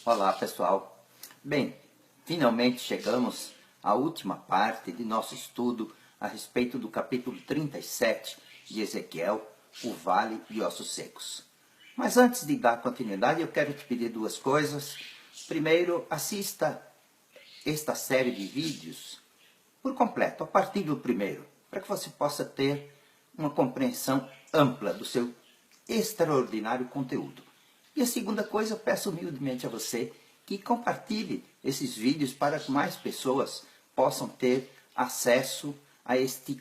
Olá pessoal, bem, finalmente chegamos à última parte de nosso estudo a respeito do capítulo 37 de Ezequiel, o Vale de Ossos Secos. Mas antes de dar continuidade eu quero te pedir duas coisas. Primeiro, assista esta série de vídeos por completo, a partir do primeiro, para que você possa ter uma compreensão ampla do seu extraordinário conteúdo. E a segunda coisa, eu peço humildemente a você que compartilhe esses vídeos para que mais pessoas possam ter acesso a este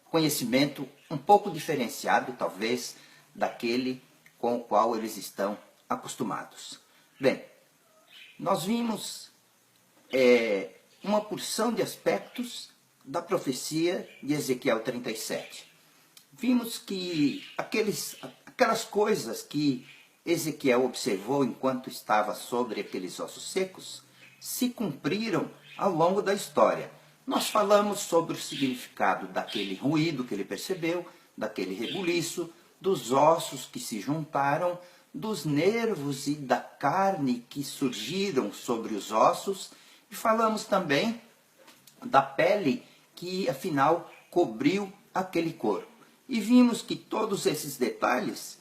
conhecimento um pouco diferenciado, talvez, daquele com o qual eles estão acostumados. Bem, nós vimos uma porção de aspectos da profecia de Ezequiel 37. Vimos que aquelas coisas que Ezequiel observou enquanto estava sobre aqueles ossos secos se cumpriram ao longo da história. Nós falamos sobre o significado daquele ruído que ele percebeu, daquele rebuliço, dos ossos que se juntaram, dos nervos e da carne que surgiram sobre os ossos, e falamos também da pele que afinal cobriu aquele corpo. E vimos que todos esses detalhes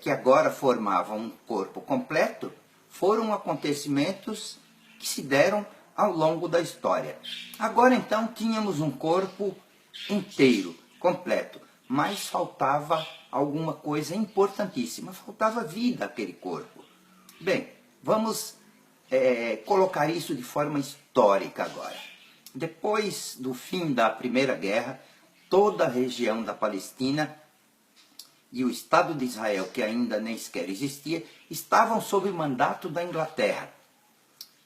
que agora formavam um corpo completo, foram acontecimentos que se deram ao longo da história. Agora então tínhamos um corpo inteiro, completo, mas faltava alguma coisa importantíssima, faltava vida àquele corpo. Bem, vamos colocar isso de forma histórica agora. Depois do fim da Primeira Guerra, toda a região da Palestina e o Estado de Israel, que ainda nem sequer existia, estavam sob o mandato da Inglaterra.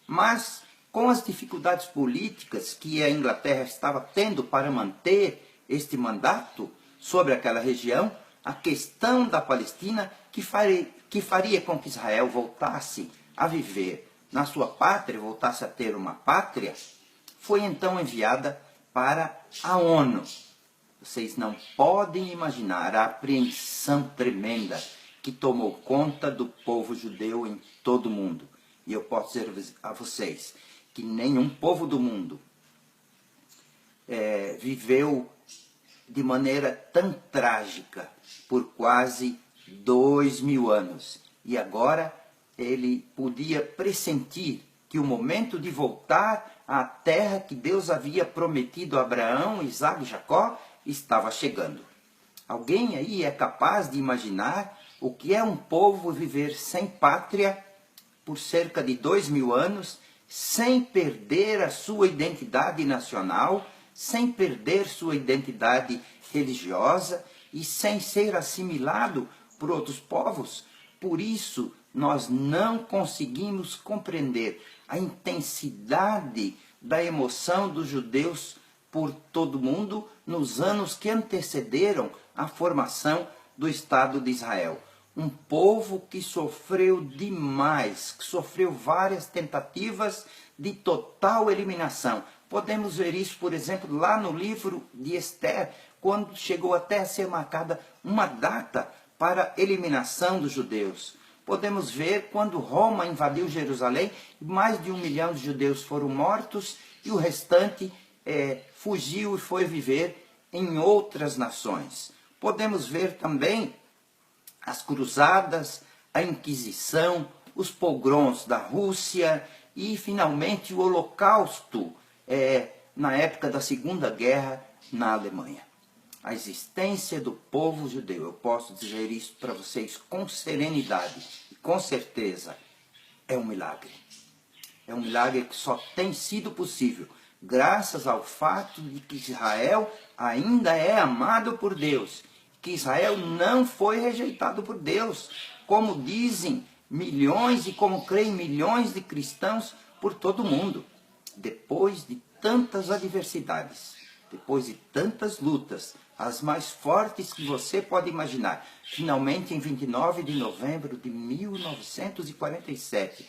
Mas, com as dificuldades políticas que a Inglaterra estava tendo para manter este mandato sobre aquela região, a questão da Palestina, que faria com que Israel voltasse a viver na sua pátria, voltasse a ter uma pátria, foi então enviada para a ONU. Vocês não podem imaginar a apreensão tremenda que tomou conta do povo judeu em todo o mundo. E eu posso dizer a vocês que nenhum povo do mundo viveu de maneira tão trágica por quase 2000 anos. E agora ele podia pressentir que o momento de voltar à terra que Deus havia prometido a Abraão, Isaque e Jacó estava chegando. Alguém aí é capaz de imaginar o que é um povo viver sem pátria por cerca de 2000 anos, sem perder a sua identidade nacional, sem perder sua identidade religiosa e sem ser assimilado por outros povos? Por isso, nós não conseguimos compreender a intensidade da emoção dos judeus por todo o mundo nos anos que antecederam a formação do Estado de Israel. Um povo que sofreu demais, que sofreu várias tentativas de total eliminação. Podemos ver isso, por exemplo, lá no livro de Esther, quando chegou até a ser marcada uma data para a eliminação dos judeus. Podemos ver quando Roma invadiu Jerusalém, mais de 1 milhão de judeus foram mortos e o restante fugiu e foi viver em outras nações. Podemos ver também as cruzadas, a Inquisição, os pogroms da Rússia e, finalmente, o Holocausto na época da Segunda Guerra na Alemanha. A existência do povo judeu, eu posso dizer isso para vocês com serenidade e com certeza, é um milagre. É um milagre que só tem sido possível graças ao fato de que Israel ainda é amado por Deus, que Israel não foi rejeitado por Deus, como dizem milhões e como creem milhões de cristãos por todo o mundo. Depois de tantas adversidades, depois de tantas lutas, as mais fortes que você pode imaginar, finalmente em 29 de novembro de 1947,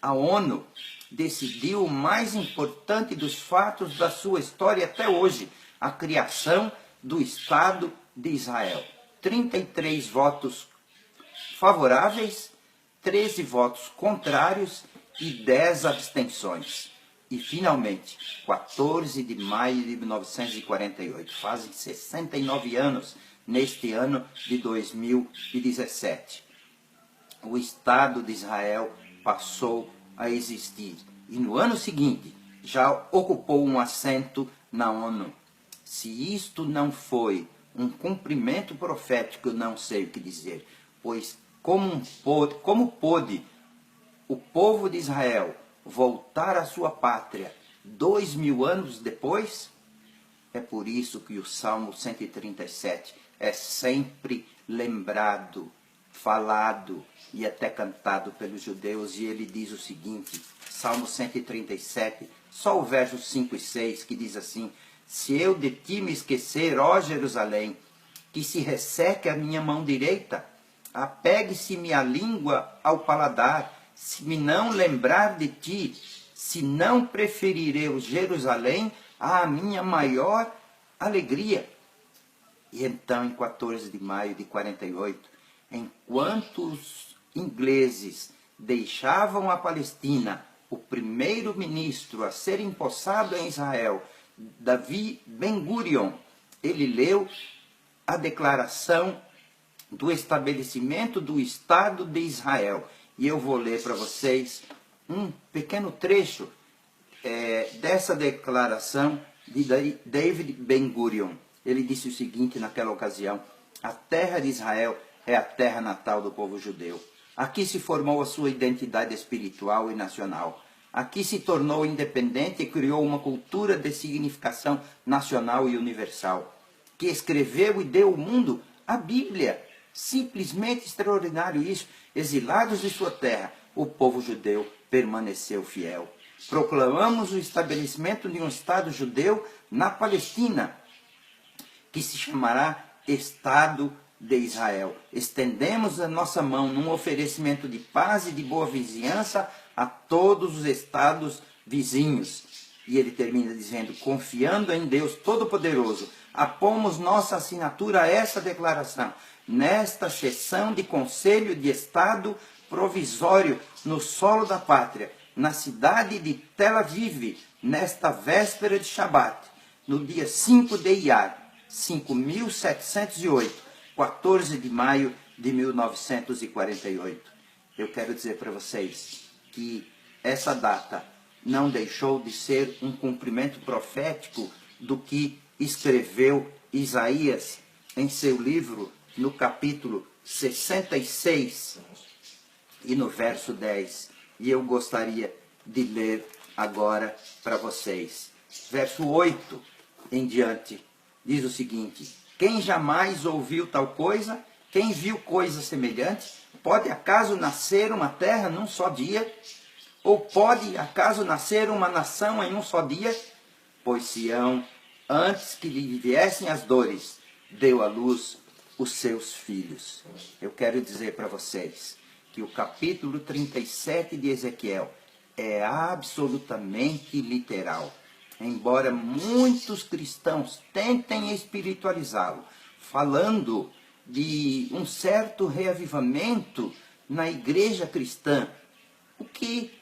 a ONU decidiu o mais importante dos fatos da sua história até hoje, a criação do Estado de Israel. 33 votos favoráveis 13 votos contrários e 10 abstenções. E, finalmente, 14 de maio de 1948, fazem 69 anos neste ano de 2017. O Estado de Israel passou a existir e no ano seguinte já ocupou um assento na ONU. Se isto não foi um cumprimento profético, eu não sei o que dizer, pois como pôde o povo de Israel voltar à sua pátria 2000 anos depois? É por isso que o Salmo 137 é sempre lembrado, falado e até cantado pelos judeus, e ele diz o seguinte, Salmo 137, só o verso 5 e 6, que diz assim, se eu de ti me esquecer, ó Jerusalém, que se resseque a minha mão direita, apegue-se minha língua ao paladar, se me não lembrar de ti, se não preferir eu Jerusalém à minha maior alegria. E então, em 14 de maio de 48, enquanto os ingleses deixavam a Palestina, o primeiro-ministro a ser empossado em Israel, Davi Ben-Gurion, ele leu a declaração do estabelecimento do Estado de Israel. E eu vou ler para vocês um pequeno trecho dessa declaração de David Ben-Gurion. Ele disse o seguinte naquela ocasião, a terra de Israel é a terra natal do povo judeu. Aqui se formou a sua identidade espiritual e nacional. Aqui se tornou independente e criou uma cultura de significação nacional e universal, que escreveu e deu ao mundo a Bíblia. Simplesmente extraordinário isso. Exilados de sua terra, o povo judeu permaneceu fiel. Proclamamos o estabelecimento de um Estado judeu na Palestina, que se chamará Estado de Israel. Estendemos a nossa mão num oferecimento de paz e de boa vizinhança a todos os estados vizinhos. E ele termina dizendo, confiando em Deus Todo-Poderoso, apomos nossa assinatura a essa declaração, nesta sessão de Conselho de Estado provisório no solo da pátria, na cidade de Tel Aviv, nesta véspera de Shabat, no dia 5 de Iyar, 5.708, 14 de maio de 1948. Eu quero dizer para vocês que essa data não deixou de ser um cumprimento profético do que escreveu Isaías em seu livro, no capítulo 66 e no verso 10. E eu gostaria de ler agora para vocês. Verso 8 em diante, diz o seguinte, quem jamais ouviu tal coisa, quem viu coisa semelhante, pode acaso nascer uma terra num só dia? Ou pode acaso nascer uma nação em um só dia? Pois Sião, antes que lhe viessem as dores, deu à luz os seus filhos. Eu quero dizer para vocês que o capítulo 37 de Ezequiel é absolutamente literal. Embora muitos cristãos tentem espiritualizá-lo, falando de um certo reavivamento na igreja cristã, o que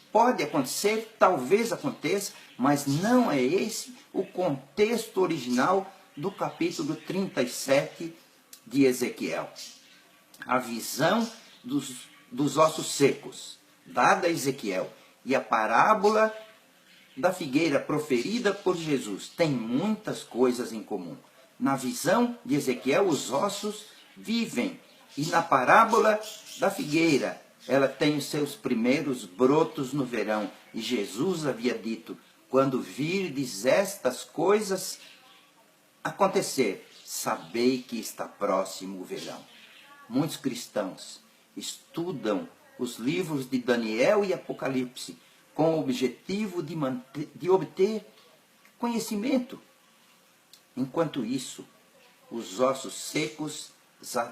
pode acontecer, talvez aconteça, mas não é esse o contexto original do capítulo 37 de Ezequiel. A visão dos ossos secos, dada a Ezequiel, e a parábola da figueira proferida por Jesus tem muitas coisas em comum. Na visão de Ezequiel, os ossos vivem, e na parábola da figueira, ela tem os seus primeiros brotos no verão. E Jesus havia dito, quando virdes estas coisas acontecer, sabei que está próximo o verão. Muitos cristãos estudam os livros de Daniel e Apocalipse com o objetivo de obter conhecimento. Enquanto isso, os ossos secos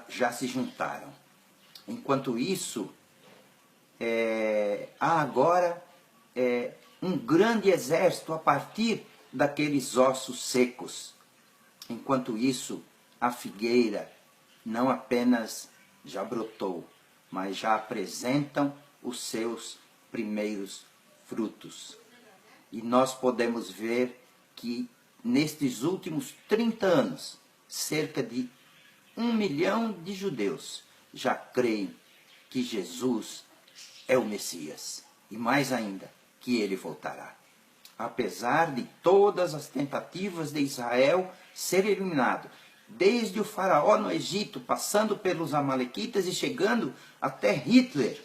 já se juntaram. Enquanto isso, há agora um grande exército a partir daqueles ossos secos. Enquanto isso, a figueira não apenas já brotou, mas já apresentam os seus primeiros frutos. E nós podemos ver que nestes últimos 30 anos, cerca de 1 milhão de judeus já creem que Jesus é o Messias. E mais ainda, que ele voltará. Apesar de todas as tentativas de Israel ser eliminado, desde o faraó no Egito, passando pelos amalequitas e chegando até Hitler,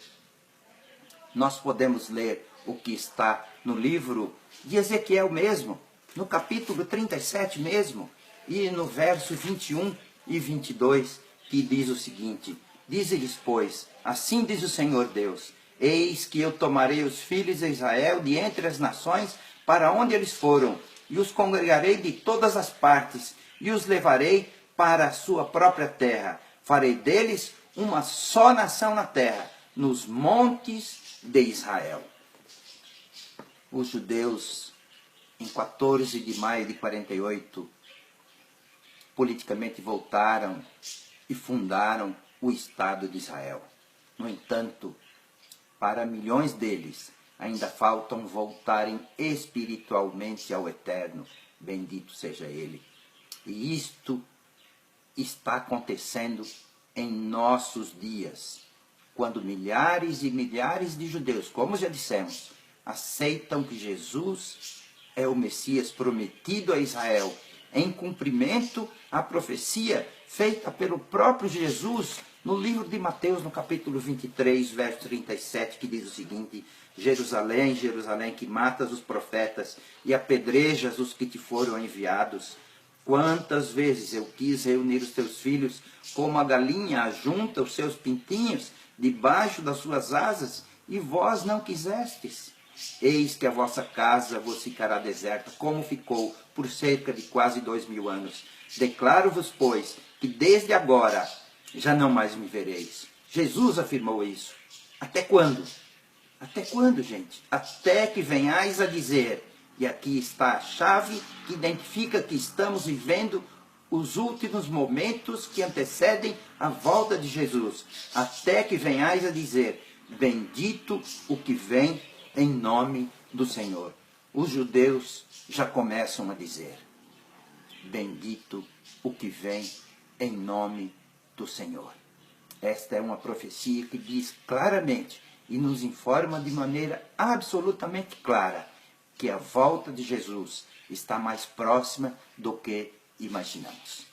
nós podemos ler o que está no livro de Ezequiel mesmo, no capítulo 37 mesmo, e no verso 21 e 22, que diz o seguinte: Dize-lhes, pois, assim diz o Senhor Deus, eis que eu tomarei os filhos de Israel de entre as nações para onde eles foram, e os congregarei de todas as partes, e os levarei para a sua própria terra. Farei deles uma só nação na terra, nos montes de Israel. Os judeus, em 14 de maio de 48, politicamente voltaram e fundaram o Estado de Israel. No entanto, para milhões deles, ainda faltam voltarem espiritualmente ao Eterno, bendito seja Ele. E isto está acontecendo em nossos dias, quando milhares e milhares de judeus, como já dissemos, aceitam que Jesus é o Messias prometido a Israel, em cumprimento à profecia feita pelo próprio Jesus no livro de Mateus, no capítulo 23, verso 37, que diz o seguinte: Jerusalém, Jerusalém, que matas os profetas e apedrejas os que te foram enviados. Quantas vezes eu quis reunir os teus filhos, como a galinha ajunta os seus pintinhos debaixo das suas asas, e vós não quisestes. Eis que a vossa casa vos ficará deserta, como ficou por cerca de quase 2000 anos. Declaro-vos, pois, que desde agora já não mais me vereis. Jesus afirmou isso. Até quando? Até quando, gente? Até que venhais a dizer, e aqui está a chave que identifica que estamos vivendo os últimos momentos que antecedem a volta de Jesus. Até que venhais a dizer, bendito o que vem em nome do Senhor. Os judeus já começam a dizer, bendito o que vem em nome do Senhor. Esta é uma profecia que diz claramente e nos informa de maneira absolutamente clara que a volta de Jesus está mais próxima do que imaginamos.